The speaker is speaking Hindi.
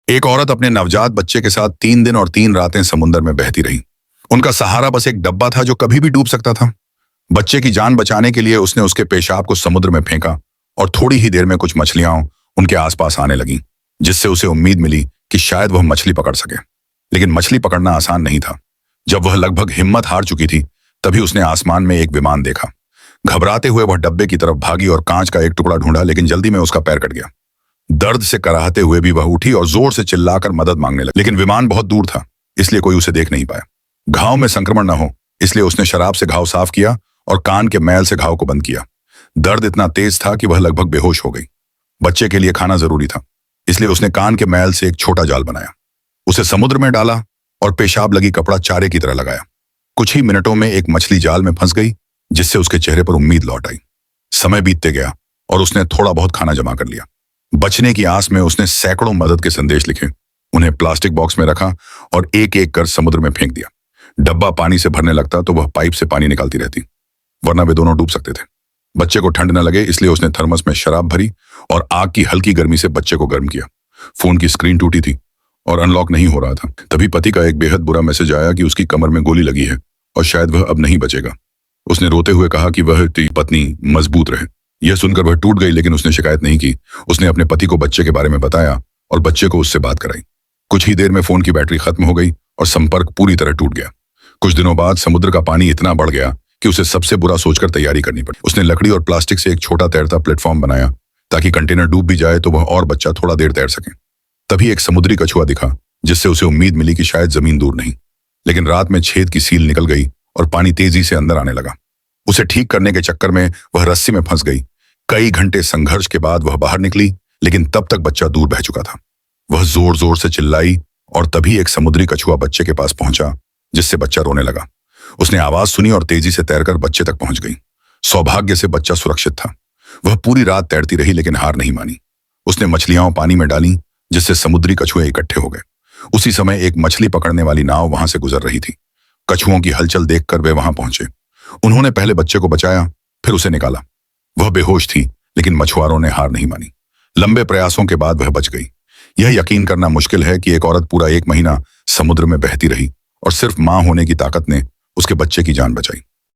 एक औरत अपने नवजात बच्चे के साथ 3 दिन और 3 रातें समुद्र में बहती रही। उनका सहारा बस एक डब्बा था जो कभी भी डूब सकता था। बच्चे की जान बचाने के लिए उसने उसके पेशाब को समुद्र में फेंका और थोड़ी ही देर में कुछ मछलियां उनके आसपास आने लगीं, जिससे उसे उम्मीद मिली कि शायद वह मछली पकड़ सके। लेकिन मछली पकड़ना आसान नहीं था। जब वह लगभग हिम्मत हार चुकी थी, तभी उसने आसमान में एक विमान देखा। घबराते हुए वह डब्बे की तरफ भागी और कांच का एक टुकड़ा ढूंढा, लेकिन जल्दी में उसका पैर कट गया। दर्द से कराहते हुए भी वह उठी और जोर से चिल्लाकर मदद मांगने लगी, लेकिन विमान बहुत दूर था, इसलिए कोई उसे देख नहीं पाया। घाव में संक्रमण न हो, इसलिए उसने शराब से घाव साफ किया और कान के मैल से घाव को बंद किया। दर्द इतना तेज था कि वह लगभग बेहोश हो गई। बच्चे के लिए खाना जरूरी था, इसलिए उसने कान के मैल से एक छोटा जाल बनाया, उसे समुद्र में डाला और पेशाब लगी कपड़ा चारे की तरह लगाया। कुछ ही मिनटों में एक मछली जाल में फंस गई, जिससे उसके चेहरे पर उम्मीद लौट आई। समय बीतते गया और उसने थोड़ा बहुत खाना जमा कर लिया। बचने की आस में उसने सैकड़ों मदद के संदेश लिखे, उन्हें प्लास्टिक बॉक्स में रखा और एक एक कर समुद्र में फेंक दिया। डब्बा पानी से भरने लगता तो वह पाइप से पानी निकालती रहती, वरना वे दोनों डूब सकते थे। बच्चे को ठंड न लगे, इसलिए उसने थर्मस में शराब भरी और आग की हल्की गर्मी से बच्चे को गर्म किया। फोन की स्क्रीन टूटी थी और अनलॉक नहीं हो रहा था। तभी पति का एक बेहद बुरा मैसेज आया कि उसकी कमर में गोली लगी है और शायद वह अब नहीं बचेगा। उसने रोते हुए कहा कि वह पत्नी मजबूत रहे। यह सुनकर वह टूट गई, लेकिन उसने शिकायत नहीं की। उसने अपने पति को बच्चे के बारे में बताया और बच्चे को उससे बात कराई। कुछ ही देर में फोन की बैटरी खत्म हो गई और संपर्क पूरी तरह टूट गया। कुछ दिनों बाद समुद्र का पानी इतना बढ़ गया कि उसे सबसे बुरा सोचकर तैयारी करनी पड़ी। उसने लकड़ी और प्लास्टिक से एक छोटा तैरता प्लेटफॉर्म बनाया, ताकि कंटेनर डूब भी जाए तो वह और बच्चा थोड़ा देर तैर सके। तभी एक समुद्री कछुआ दिखा, जिससे उसे उम्मीद मिली कि शायद जमीन दूर नहीं। लेकिन रात में छेद की सील निकल गई और पानी तेजी से अंदर आने लगा। उसे ठीक करने के चक्कर में वह रस्सी में फंस गई। कई घंटे संघर्ष के बाद वह बाहर निकली, लेकिन तब तक बच्चा दूर बह चुका था। वह जोर जोर से चिल्लाई और तभी एक समुद्री कछुआ बच्चे के पास पहुंचा, जिससे बच्चा रोने लगा। उसने आवाज सुनी और तेजी से तैरकर बच्चे तक पहुंच गई। सौभाग्य से बच्चा सुरक्षित था। वह पूरी रात तैरती रही, लेकिन हार नहीं मानी। उसने मछलियां पानी में डाली, जिससे समुद्री कछुए इकट्ठे हो गए। उसी समय एक मछली पकड़ने वाली नाव वहां से गुजर रही थी। कछुओं की हलचल देखकर वे वहां पहुंचे। उन्होंने पहले बच्चे को बचाया, फिर उसे निकाला। वह बेहोश थी, लेकिन मछुआरों ने हार नहीं मानी। लंबे प्रयासों के बाद वह बच गई। यह यकीन करना मुश्किल है कि एक औरत पूरा 1 महीना समुद्र में बहती रही और सिर्फ मां होने की ताकत ने उसके बच्चे की जान बचाई।